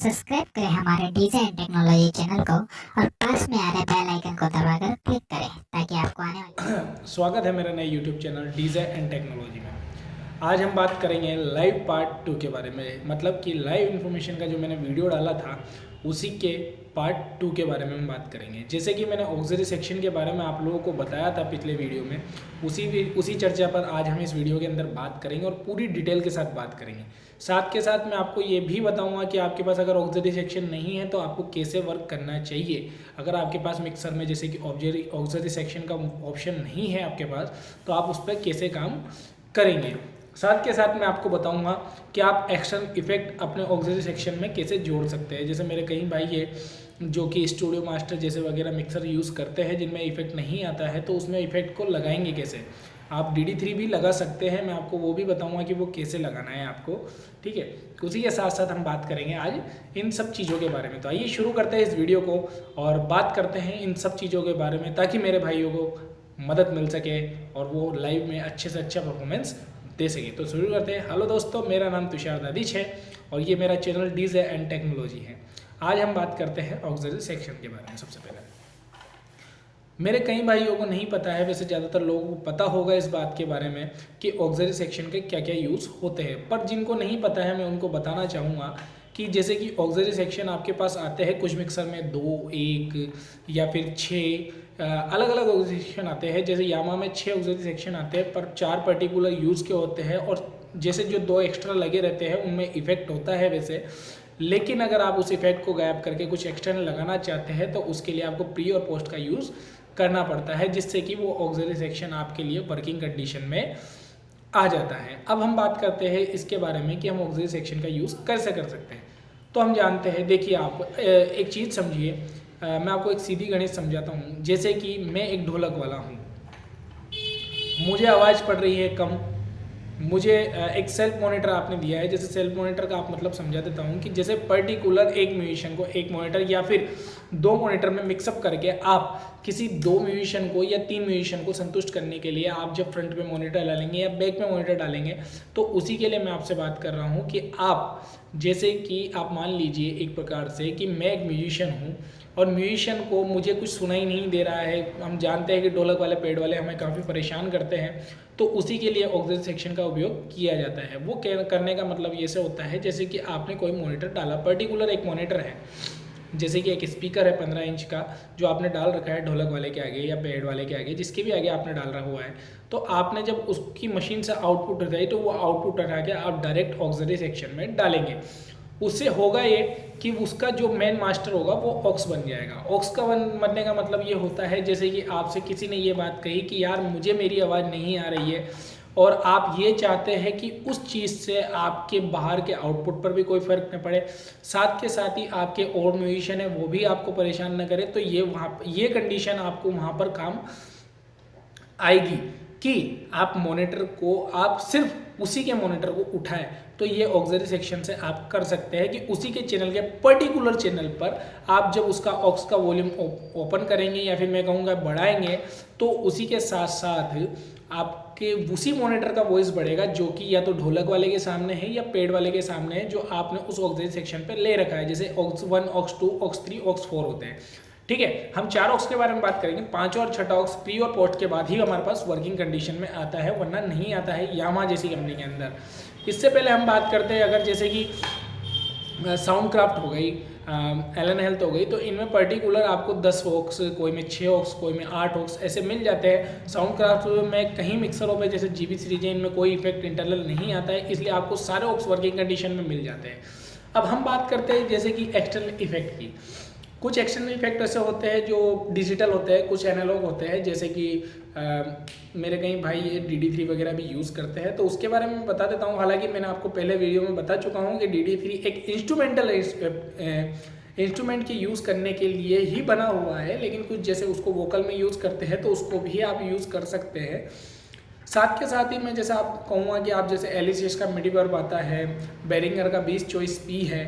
Subscribe करें हमारे DJ and technology channel को और पास में आ रहे बेल आइकन को दबाकर क्लिक करें ताकि आपको आने वाले स्वागत है मेरे नए YouTube channel DJ and technology में। आज हम बात करेंगे लाइव पार्ट 2 के बारे में, मतलब कि लाइव इन्फॉर्मेशन का जो मैंने वीडियो डाला था उसी के पार्ट 2 के बारे में हम बात करेंगे। जैसे कि मैंने ऑक्सिलरी सेक्शन के बारे में आप लोगों को बताया था पिछले वीडियो में, उसी चर्चा पर आज हम इस वीडियो के अंदर बात करेंगे और पूरी डिटेल के साथ बात करेंगे। साथ के साथ मैं आपको ये भी बताऊंगा कि आपके पास अगर ऑक्सिलरी सेक्शन नहीं है तो आपको कैसे वर्क करना चाहिए। अगर आपके पास मिक्सर में जैसे कि ऑक्सिलरी सेक्शन का ऑप्शन नहीं है आपके पास, तो आप उस पर कैसे काम करेंगे। साथ के साथ मैं आपको बताऊंगा कि आप एक्सटर्नल इफेक्ट अपने ऑक्सिलरी सेक्शन में कैसे जोड़ सकते हैं। जैसे मेरे कई भाई है जो कि स्टूडियो मास्टर जैसे वगैरह मिक्सर यूज़ करते हैं जिनमें इफेक्ट नहीं आता है, तो उसमें इफेक्ट को लगाएंगे कैसे। आप DD3 भी लगा सकते हैं, मैं आपको वो भी बताऊंगा कि वो कैसे लगाना है आपको। ठीक है, उसी के साथ साथ हम बात करेंगे आज इन सब चीज़ों के बारे में। तो आइए शुरू करते हैं इस वीडियो को और बात करते हैं इन सब चीज़ों के बारे में, ताकि मेरे भाइयों को मदद मिल सके और वो लाइव में अच्छे से अच्छा परफॉर्मेंस दे सके। तो शुरू करते हैं। हेलो दोस्तों, मेरा नाम तुषार दादिश है और ये मेरा चैनल डीजे एंड टेक्नोलॉजी है। आज हम बात करते हैं ऑक्सिलरी सेक्शन के बारे में। सबसे पहले मेरे कई भाइयों को नहीं पता है, वैसे ज़्यादातर लोगों को पता होगा इस बात के बारे में कि ऑक्सिलरी सेक्शन के क्या क्या यूज़ होते हैं, पर जिनको नहीं पता है मैं उनको बताना चाहूँगा कि जैसे कि ऑक्सिलरी सेक्शन आपके पास आते हैं कुछ मिक्सर में 2, 1 या फिर 6 अलग अलग ऑक्सिलरी सेक्शन आते हैं। जैसे यामा में 6 ऑक्सिलरी सेक्शन आते हैं, पर 4 पर्टिकुलर यूज़ के होते हैं और जैसे जो 2 एक्स्ट्रा लगे रहते हैं उनमें इफेक्ट होता है वैसे। लेकिन अगर आप उस इफेक्ट को गायब करके कुछ एक्सटर्नल लगाना चाहते हैं तो उसके लिए आपको प्री और पोस्ट का यूज़ करना पड़ता है, जिससे कि वो ऑक्सिलरी सेक्शन आपके लिए वर्किंग कंडीशन में आ जाता है। अब हम बात करते हैं इसके बारे में कि हम ऑक्सिलरी सेक्शन का यूज़ कैसे कर सकते हैं। तो हम जानते हैं, देखिए आप एक चीज़ समझिए, मैं आपको एक सीधी गणित समझाता हूँ। जैसे कि मैं एक ढोलक वाला हूँ, मुझे आवाज़ पड़ रही है कम, मुझे एक सेल्फ मॉनिटर आपने दिया है। जैसे सेल्फ मॉनिटर का आप मतलब समझा देता हूँ कि जैसे पर्टिकुलर एक म्यूजिशियन को एक मॉनिटर या फिर 2 मॉनिटर में मिक्सअप करके आप किसी 2 म्यूजिशियन को या 3 म्यूजिशियन को संतुष्ट करने के लिए आप जब फ्रंट में मॉनिटर डालेंगे या बैक में मॉनिटर डालेंगे, तो उसी के लिए मैं आपसे बात कर रहा हूँ कि आप जैसे कि आप मान लीजिए एक प्रकार से कि मैं एक म्यूजिशियन हूँ और म्यूजिशियन को मुझे कुछ सुनाई नहीं दे रहा है। हम जानते हैं कि ढोलक वाले पेड वाले हमें काफ़ी परेशान करते हैं, तो उसी के लिए ऑक्सिलरी सेक्शन का उपयोग किया जाता है। वो करने का मतलब ये से होता है जैसे कि आपने कोई मॉनिटर डाला, पर्टिकुलर एक मॉनिटर है, जैसे कि एक स्पीकर है 15 इंच का जो आपने डाल रखा है ढोलक वाले के आगे या पेड वाले के आगे, जिसके भी आगे आपने डाल रखा हुआ है। तो आपने जब उसकी मशीन से आउटपुट उठाई तो वो आउटपुट उठा के आप डायरेक्ट ऑक्सिलरी सेक्शन में डालेंगे। उससे होगा ये कि उसका जो मेन मास्टर होगा वो ऑक्स बन जाएगा। ऑक्स का बनने का मतलब ये होता है जैसे कि आपसे किसी ने ये बात कही कि यार मुझे मेरी आवाज़ नहीं आ रही है और आप ये चाहते हैं कि उस चीज़ से आपके बाहर के आउटपुट पर भी कोई फ़र्क न पड़े, साथ के साथ ही आपके और म्यूजिशियन है वो भी आपको परेशान न करे, तो ये कंडीशन आपको वहाँ पर काम आएगी कि आप मॉनिटर को आप सिर्फ उसी के मॉनिटर को उठाएं। तो ये ऑक्सिलरी सेक्शन से आप कर सकते हैं कि उसी के चैनल के पर्टिकुलर चैनल पर आप जब उसका ऑक्स का वॉल्यूम ओपन करेंगे या फिर मैं कहूँगा बढ़ाएंगे, तो उसी के साथ साथ आपके उसी मॉनिटर का वॉइस बढ़ेगा जो कि या तो ढोलक वाले के सामने है या पेड वाले के सामने है जो आपने उस ऑक्सिलरी सेक्शन पर ले रखा है। जैसे ऑक्स 1, ऑक्स 2, ऑक्स 3, ऑक्स 4 होते हैं। ठीक है, हम 4 ऑक्स के बारे में बात करेंगे। 5 और 6 ऑक्स प्री और पोस्ट के बाद ही हमारे पास वर्किंग कंडीशन में आता है, वरना नहीं आता है यामा जैसी कंपनी के अंदर। इससे पहले हम बात करते हैं अगर जैसे कि साउंड क्राफ्ट हो गई, एलन हेल्थ हो गई, तो इनमें पर्टिकुलर आपको 10 ऑक्स, कोई में 6 ऑक्स, कोई में 8 ऑक्स ऐसे मिल जाते हैं। साउंड क्राफ्ट में कहीं मिक्सरों में जैसे GB सीरीज है, इनमें कोई इफेक्ट इंटरनल नहीं आता है, इसलिए आपको सारे ऑक्स वर्किंग कंडीशन में मिल जाते हैं। अब हम बात करते हैं जैसे कि एक्सटर्नल इफेक्ट की। कुछ एक्सटर्नल इफेक्ट ऐसे होते हैं जो डिजिटल होते हैं, कुछ एनालॉग होते हैं, जैसे कि मेरे कई भाई ये DD3 वगैरह भी यूज़ करते हैं, तो उसके बारे में बता देता हूँ। हालांकि मैंने आपको पहले वीडियो में बता चुका हूँ कि DD3 एक इंस्ट्रूमेंटल इंस्ट्रूमेंट के यूज़ करने के लिए ही बना हुआ है, लेकिन कुछ जैसे उसको वोकल में यूज़ करते हैं तो उसको भी आप यूज़ कर सकते हैं। साथ के साथ ही मैं जैसे आप कहूँगा कि आप जैसे एलिसियस का मिडी वर्ब आता है, बेरिंगर का 20 चॉइस P है,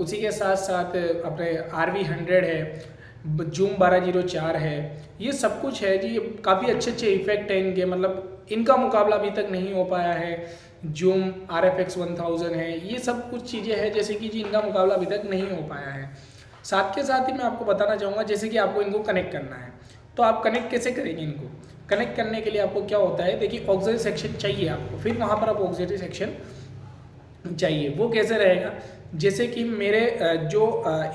उसी के साथ साथ अपने RV100 है, जूम 1204 है, ये सब कुछ है जी। काफ़ी अच्छे अच्छे इफेक्ट हैं इनके, मतलब इनका मुकाबला अभी तक नहीं हो पाया है। जूम RFX 1000 है, ये सब कुछ चीज़ें हैं जैसे कि जिनका मुकाबला अभी तक नहीं हो पाया है। साथ के साथ ही मैं आपको बताना चाहूँगा जैसे कि आपको इनको कनेक्ट करना है, तो आप कनेक्ट कैसे करेंगे इनको? कनेक्ट करने के लिए आपको क्या होता है, देखिए ऑक्सिलरी सेक्शन चाहिए आपको, फिर वहाँ पर आप ऑक्सिलरी सेक्शन चाहिए। वो कैसे रहेगा, जैसे कि मेरे जो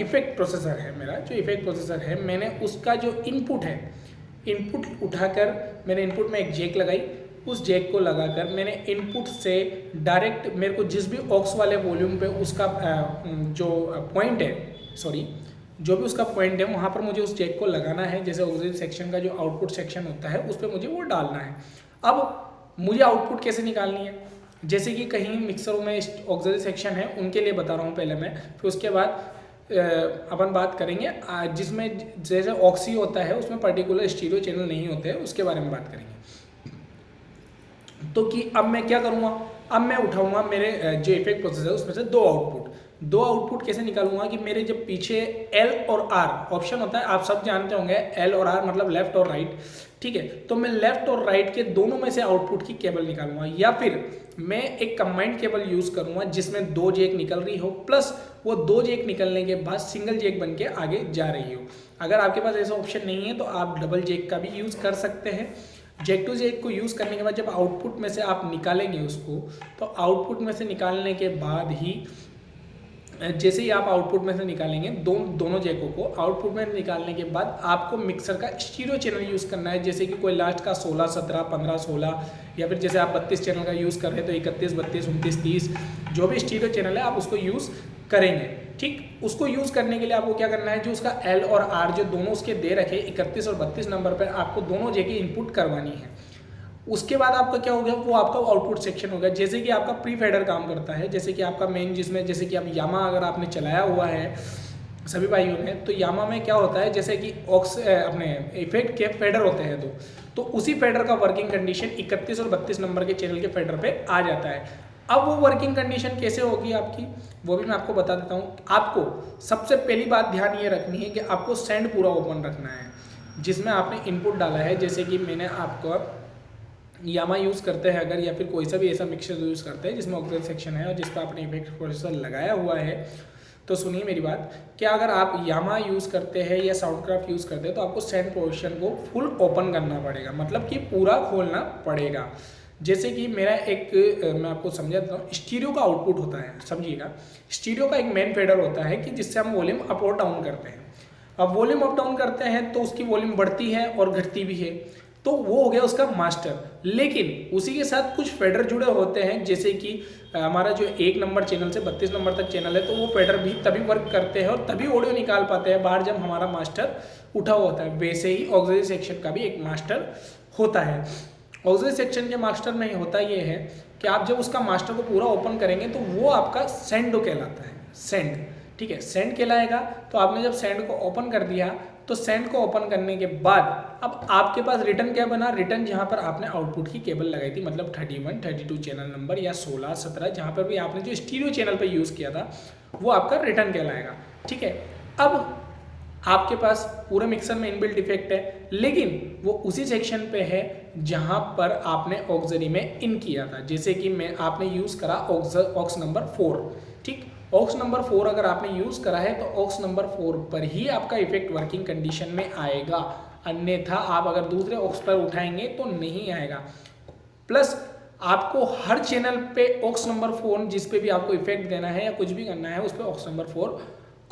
इफेक्ट प्रोसेसर है, मेरा जो इफेक्ट प्रोसेसर है, मैंने उसका जो इनपुट है, इनपुट उठाकर मैंने इनपुट में एक जैक लगाई, उस जैक को लगाकर मैंने इनपुट से डायरेक्ट मेरे को जिस भी ऑक्स वाले वॉल्यूम पे उसका जो पॉइंट है, सॉरी जो भी उसका पॉइंट है वहाँ पर मुझे उस जैक को लगाना है। जैसे ऑक्सिलरी सेक्शन का जो आउटपुट सेक्शन होता है उस पर मुझे वो डालना है। अब मुझे आउटपुट कैसे निकालनी है, जैसे कि कहीं मिक्सरों में ऑक्सिलरी सेक्शन है उनके लिए बता रहा हूँ पहले मैं, फिर उसके बाद अपन बात करेंगे जिसमें जैसे ऑक्सी होता है उसमें पर्टिकुलर स्टीरियो चैनल नहीं होते हैं, उसके बारे में बात करेंगे। तो कि अब मैं क्या करूँगा, अब मैं उठाऊंगा मेरे जो इफेक्ट प्रोसेसर है उसमें से दो आउटपुट कैसे निकालूंगा कि मेरे जब पीछे L और R ऑप्शन होता है, आप सब जानते होंगे L और R मतलब लेफ्ट और राइट, ठीक है। तो मैं लेफ्ट और राइट के दोनों में से आउटपुट की केबल निकालूंगा, या फिर मैं एक कंबाइंड केबल यूज करूंगा जिसमें 2 जैक निकल रही हो, प्लस वो 2 जैक निकलने के बाद सिंगल जैक बन के आगे जा रही हो। अगर आपके पास ऐसा ऑप्शन नहीं है तो आप डबल जैक का भी यूज कर सकते हैं। जैक टू जैक को यूज़ करने के बाद जब आउटपुट में से आप निकालेंगे उसको, तो आउटपुट में से निकालने के बाद ही जैसे ही आप आउटपुट में से निकालेंगे दोनों जैकों को, आउटपुट में निकालने के बाद आपको मिक्सर का स्टीरियो चैनल यूज़ करना है। जैसे कि कोई लास्ट का 16, 17, 15, 16 या फिर जैसे आप 32 चैनल का यूज़ कर रहे हैं तो 31, 32, 29, 30 जो भी स्टीरियो चैनल है आप उसको यूज़ करेंगे, ठीक। उसको यूज़ करने के लिए आपको क्या करना है, जो उसका L और R जो दोनों उसके दे रखे 31 और 32 नंबर पर आपको दोनों जगह इनपुट करवानी है। उसके बाद आपका क्या हो गया, वो आपका आउटपुट सेक्शन हो गया। जैसे कि आपका प्री फेडर काम करता है, जैसे कि आपका मेन जिसमें जैसे कि आप यामा अगर आपने चलाया हुआ है सभी भाइयों ने, तो यामा में क्या होता है जैसे कि अपने इफेक्ट के फेडर होते हैं तो उसी फेडर का वर्किंग कंडीशन 31 और 32 नंबर के चैनल के फेडर पे आ जाता है। अब वो वर्किंग कंडीशन कैसे होगी आपकी, वो भी मैं आपको बता देता हूँ। आपको सबसे पहली बात ध्यान ये रखनी है कि आपको सेंड पूरा ओपन रखना है, जिसमें आपने इनपुट डाला है। जैसे कि मैंने आपको यामा यूज़ करते हैं अगर, या फिर कोई सा भी ऐसा मिक्सर यूज़ करते हैं जिसमें ऑक्सिलरी सेक्शन है और जिस पर आपने इफेक्ट प्रोसेसर लगाया हुआ है, तो सुनिए मेरी बात, कि अगर आप यामा यूज़ करते हैं या साउंडक्राफ्ट यूज़ करते हैं तो आपको सेंड पोर्शन को फुल ओपन करना पड़ेगा, मतलब कि पूरा खोलना पड़ेगा। जैसे कि मेरा एक मैं आपको समझा देता हूँ, स्टीरियो का आउटपुट होता है, समझिएगा। स्टीरियो का एक मेन फेडर होता है कि जिससे हम वॉल्यूम अप और डाउन करते हैं। अब वॉल्यूम अप डाउन करते हैं तो उसकी वॉल्यूम बढ़ती है और घटती भी है, तो वो हो गया उसका मास्टर। लेकिन उसी के साथ कुछ फेडर जुड़े होते हैं, जैसे कि हमारा जो 1 नंबर चैनल से 32 नंबर तक चैनल है, तो वो फेडर भी तभी वर्क करते हैं और तभी ऑडियो निकाल पाते हैं बाहर जब हमारा मास्टर उठा होता है। वैसे ही ऑक्सिलरी सेक्शन का भी एक मास्टर होता है। ऑक्सिलरी सेक्शन के मास्टर में होता ये है कि आप जब उसका मास्टर को पूरा ओपन करेंगे तो वो आपका सेंडो कहलाता है, सेंड, ठीक है, सेंड कहलाएगा। तो आपने जब सेंड को ओपन कर दिया तो सेंड को ओपन करने के बाद अब आपके पास रिटर्न क्या बना, रिटर्न जहाँ पर आपने आउटपुट की केबल लगाई थी, मतलब 31, 32 चैनल नंबर या 16, 17 जहाँ पर भी आपने जो स्टीरियो चैनल पर यूज़ किया था वो आपका रिटर्न कहलाएगा, ठीक है। अब आपके पास पूरे मिक्सर में इनबिल्ट इफेक्ट है, लेकिन वो उसी सेक्शन पे है जहाँ पर आपने ऑक्सिलरी में इन किया था। जैसे कि आपने यूज़ करा ऑक्स नंबर 4, ठीक। ऑक्स नंबर 4 अगर आपने यूज़ करा है तो ऑक्स नंबर 4 पर ही आपका इफेक्ट वर्किंग कंडीशन में आएगा, अन्यथा आप अगर दूसरे ऑक्स पर उठाएंगे तो नहीं आएगा। प्लस आपको हर चैनल पे ऑक्स नंबर 4 जिस पे भी आपको इफेक्ट देना है या कुछ भी करना है उस पर ऑक्स नंबर 4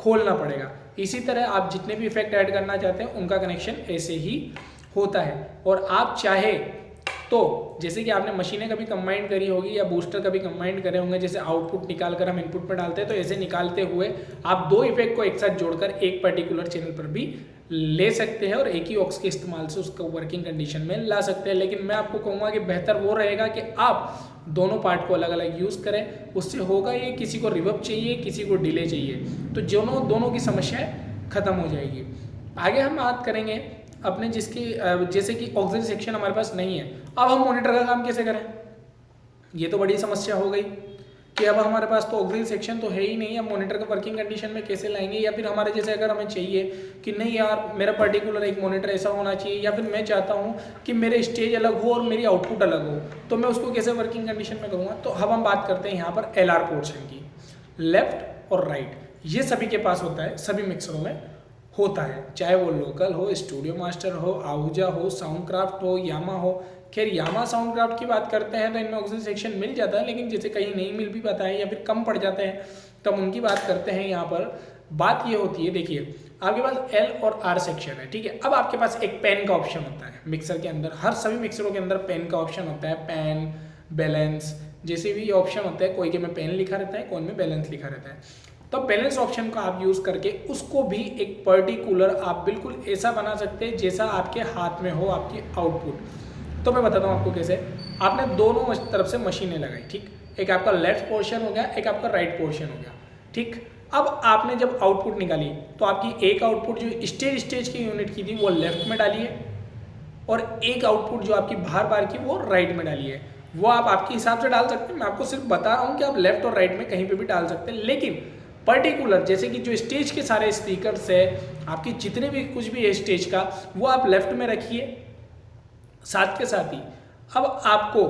खोलना पड़ेगा। इसी तरह आप जितने भी इफेक्ट ऐड करना चाहते हैं उनका कनेक्शन ऐसे ही होता है। और आप चाहे तो जैसे कि आपने मशीनें कभी कंबाइंड करी होगी या बूस्टर कभी कंबाइंड करे होंगे, जैसे आउटपुट निकाल कर हम इनपुट पर डालते हैं, तो ऐसे निकालते हुए आप 2 इफेक्ट को एक साथ जोड़कर एक पर्टिकुलर चैनल पर भी ले सकते हैं और एक ही ऑक्स के इस्तेमाल से उसको वर्किंग कंडीशन में ला सकते हैं। लेकिन मैं आपको कहूँगा कि बेहतर वो रहेगा कि आप दोनों पार्ट को अलग अलग यूज़ करें। उससे होगा ये, किसी को रिवर्ब चाहिए, किसी को डिले चाहिए, तो दोनों की समस्याएं खत्म हो जाएगी। आगे हम बात करेंगे अपने जैसे कि ऑक्सिलरी सेक्शन हमारे पास नहीं है, अब हम मॉनिटर का काम कैसे करें, ये तो बड़ी समस्या हो गई। कि अब हमारे पास तो ऑक्सिलरी सेक्शन तो है ही नहीं, अब मॉनिटर का वर्किंग कंडीशन में कैसे लाएंगे। या फिर हमारे जैसे अगर हमें चाहिए कि नहीं यार मेरा पर्टिकुलर एक मॉनिटर ऐसा होना चाहिए, या फिर मैं चाहता हूँ कि मेरे स्टेज अलग हो और मेरी आउटपुट अलग हो, तो मैं उसको कैसे वर्किंग कंडीशन में करूँगा। तो अब हम बात करते हैं यहाँ पर LR पोर्शन की। लेफ्ट और राइट ये सभी के पास होता है, सभी मिक्सरों में होता है, चाहे वो लोकल हो, स्टूडियो मास्टर हो, आहूजा हो, साउंड क्राफ्ट हो, यामा हो। खैर यामा साउंड क्राफ्ट की बात करते हैं तो इनमें ऑक्सिलरी सेक्शन मिल जाता है, लेकिन जैसे कहीं नहीं मिल भी पाता है या फिर कम पड़ जाते हैं तो हम उनकी बात करते हैं। यहाँ पर बात ये होती है, देखिए आपके पास L और R सेक्शन है, ठीक है। अब आपके पास एक पेन का ऑप्शन होता है मिक्सर के अंदर, हर सभी मिक्सरों के अंदर पेन का ऑप्शन होता है। पेन, बैलेंस जैसे भी ऑप्शन होता है, कोई के में पेन लिखा रहता है, कोई में बैलेंस लिखा रहता है। तो बैलेंस ऑप्शन का आप यूज करके उसको भी एक पर्टिकुलर आप बिल्कुल ऐसा बना सकते हैं जैसा आपके हाथ में हो आपकी आउटपुट। तो मैं बताता हूँ आपको कैसे। आपने दोनों तरफ से मशीनें लगाई, ठीक, एक आपका लेफ्ट पोर्शन हो गया, एक आपका राइट पोर्शन हो गया, ठीक। अब आपने जब आउटपुट निकाली तो आपकी एक आउटपुट जो स्टेज की यूनिट की थी वो लेफ्ट में डालिए, और एक आउटपुट जो आपकी बार की वो राइट में डालिए। वो आप आपके हिसाब से डाल सकते हैं, मैं आपको सिर्फ बता रहा हूँ कि आप लेफ्ट और राइट में कहीं पे भी डाल सकते हैं। लेकिन पर्टिकुलर जैसे कि जो स्टेज के सारे स्पीकर्स है, आपकी जितने भी कुछ भी है स्टेज का, वो आप लेफ्ट में रखिए। साथ के साथ ही अब आपको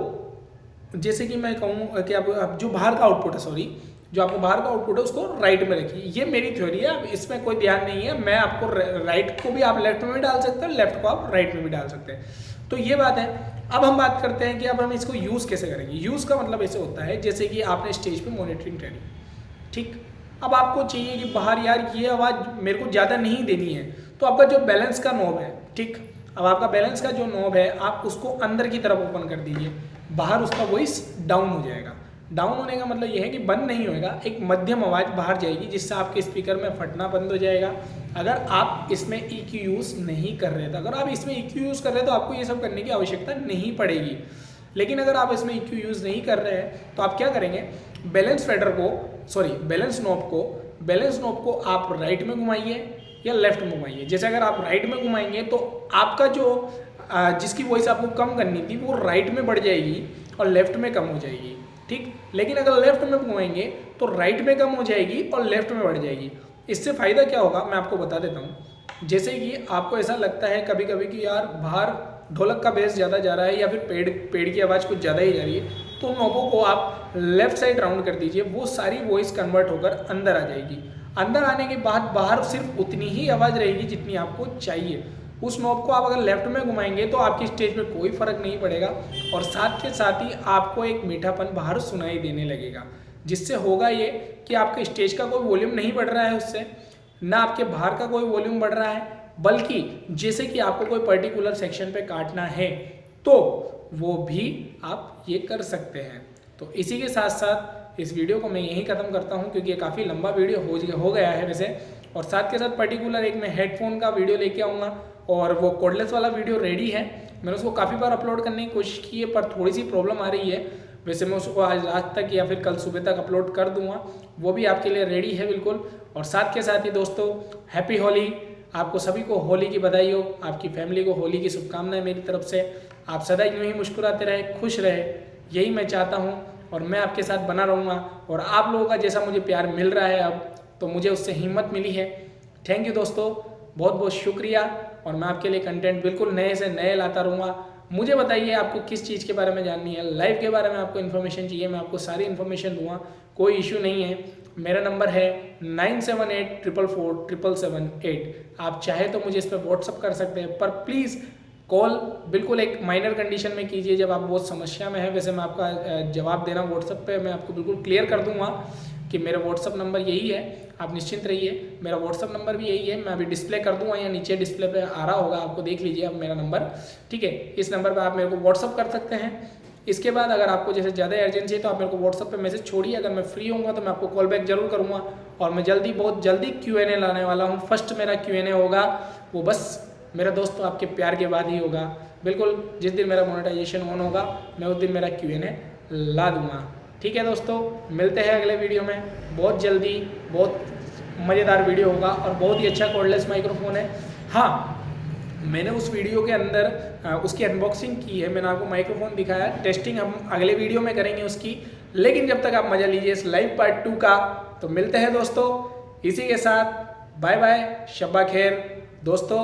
जैसे कि मैं कहूँ कि आप जो बाहर का आउटपुट है, सॉरी, जो आपको बाहर का आउटपुट है उसको राइट में रखिए। ये मेरी थ्योरी है, अब इसमें कोई ध्यान नहीं है। मैं आपको राइट को भी आप लेफ्ट में भी डाल सकते हैं, लेफ्ट को आप राइट में भी डाल सकते हैं। तो ये बात है। अब हम बात करते हैं कि अब हम इसको यूज़ कैसे करेंगे। यूज़ का मतलब ऐसे होता है जैसे कि आपने स्टेज पे मॉनिटरिंग करी, ठीक। अब आपको चाहिए कि बाहर यार ये आवाज़ मेरे को ज़्यादा नहीं देनी है, तो आपका जो बैलेंस का नॉब है, ठीक, अब आपका बैलेंस का जो नॉब है आप उसको अंदर की तरफ ओपन कर दीजिए, बाहर उसका वॉइस डाउन हो जाएगा। डाउन होने का मतलब ये है कि बंद नहीं होएगा, एक मध्यम आवाज़ बाहर जाएगी जिससे आपके स्पीकर में फटना बंद हो जाएगा। अगर आप इसमें EQ यूज़ नहीं कर रहे थे, अगर आप इसमें EQ यूज़ कर रहे हैं तो आपको ये सब करने की आवश्यकता नहीं पड़ेगी। लेकिन अगर आप इसमें EQ यूज़ नहीं कर रहे हैं तो आप क्या करेंगे, बैलेंस नॉब को आप राइट में घुमाइए या लेफ्ट में घुमाइए। जैसे अगर आप राइट में घुमाएंगे तो आपका जो जिसकी वॉइस आपको कम करनी थी वो राइट में बढ़ जाएगी और लेफ्ट में कम हो जाएगी, ठीक। लेकिन अगर लेफ्ट में घुमाएंगे तो राइट में कम हो जाएगी और लेफ्ट में बढ़ जाएगी। इससे फ़ायदा क्या होगा मैं आपको बता देता हूँ। जैसे कि आपको ऐसा लगता है कभी कभी कि यार बाहर ढोलक का बेस ज़्यादा जा रहा है या फिर पेड़ की आवाज़ कुछ ज़्यादा ही जा रही है, तो नोबों को आप लेफ्ट साइड राउंड कर दीजिए, वो सारी वॉइस कन्वर्ट होकर अंदर आ जाएगी। अंदर आने के बाद बाहर सिर्फ उतनी ही आवाज़ रहेगी जितनी आपको चाहिए। उस नॉब को आप अगर लेफ्ट में घुमाएंगे तो आपकी स्टेज में कोई फर्क नहीं पड़ेगा, और साथ के साथ ही आपको एक मीठापन बाहर सुनाई देने लगेगा। जिससे होगा ये कि आपके स्टेज का कोई वॉल्यूम नहीं बढ़ रहा है, उससे ना आपके बाहर का कोई वॉल्यूम बढ़ रहा है, बल्कि जैसे कि आपको कोई पर्टिकुलर सेक्शन पे काटना है तो वो भी आप ये कर सकते हैं। तो इसी के साथ साथ इस वीडियो को मैं यहीं ख़त्म करता हूँ, क्योंकि ये काफ़ी लंबा वीडियो हो गया है वैसे। और साथ के साथ पर्टिकुलर एक मैं हेडफोन का वीडियो लेके आऊँगा, और वो कोडलेस वाला वीडियो रेडी है। मैंने उसको काफ़ी बार अपलोड करने की कोशिश की है, पर थोड़ी सी प्रॉब्लम आ रही है। वैसे मैं उसको आज रात तक या फिर कल सुबह तक अपलोड कर दूंगा, वो भी आपके लिए रेडी है बिल्कुल। और साथ के साथ ही दोस्तों, हैप्पी होली, आपको सभी को होली की बधाई हो, आपकी फैमिली को होली की शुभकामनाएं मेरी तरफ से। आप सदा यूँ ही मुस्कुराते रहे, खुश रहे, यही मैं चाहता हूँ, और मैं आपके साथ बना रहूँगा। और आप लोगों का जैसा मुझे प्यार मिल रहा है अब, तो मुझे उससे हिम्मत मिली है। थैंक यू दोस्तों, बहुत बहुत शुक्रिया। और मैं आपके लिए कंटेंट बिल्कुल नए से नए लाता रहूँगा। मुझे बताइए आपको किस चीज़ के बारे में जाननी है, लाइव के बारे में आपको इन्फॉर्मेशन चाहिए, मैं आपको सारी इन्फॉर्मेशन दूंगा, कोई इशू नहीं है। मेरा नंबर है 9784447778। आप चाहे तो मुझे इस पर व्हाट्सअप कर सकते हैं, पर प्लीज़ कॉल बिल्कुल एक माइनर कंडीशन में कीजिए जब आप बहुत समस्या में हैं। वैसे मैं आपका जवाब देना व्हाट्सअप पे मैं आपको बिल्कुल क्लियर कर दूंगा कि मेरा व्हाट्सअप नंबर यही है, आप निश्चिंत रहिए। मेरा व्हाट्सअप नंबर भी यही है, मैं अभी डिस्प्ले कर दूंगा या नीचे डिस्प्ले पे आ रहा होगा, आपको देख लीजिए अब मेरा नंबर, ठीक है। इस नंबर पर आप मेरे को व्हाट्सअप कर सकते हैं। इसके बाद अगर आपको जैसे ज़्यादा अर्जेंसी है तो आप मेरे को व्हाट्सअप पे मैसेज छोड़िए, अगर मैं फ्री होऊंगा तो मैं आपको कॉल बैक जरूर करूँगा। और मैं बहुत जल्दी Q&A लाने वाला हूँ। फर्स्ट मेरा Q&A होगा, वो बस मेरा दोस्तों आपके प्यार के बाद ही होगा। बिल्कुल जिस दिन मेरा मोनेटाइजेशन ऑन होगा मैं उस दिन मेरा Q&A ला दूँगा, ठीक है दोस्तों। मिलते हैं अगले वीडियो में बहुत जल्दी। बहुत मज़ेदार वीडियो होगा और बहुत ही अच्छा कॉर्डलेस माइक्रोफोन है। हाँ, मैंने उस वीडियो के अंदर उसकी अनबॉक्सिंग की है, मैंने आपको माइक्रोफोन दिखाया। टेस्टिंग हम अगले वीडियो में करेंगे उसकी, लेकिन जब तक आप मजा लीजिए इस लाइव पार्ट 2 का। तो मिलते हैं दोस्तों इसी के साथ। बाय बाय, शब्बा खैर दोस्तों,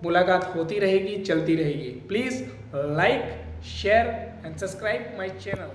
मुलाकात होती रहेगी, चलती रहेगी। Please like, share and subscribe my channel.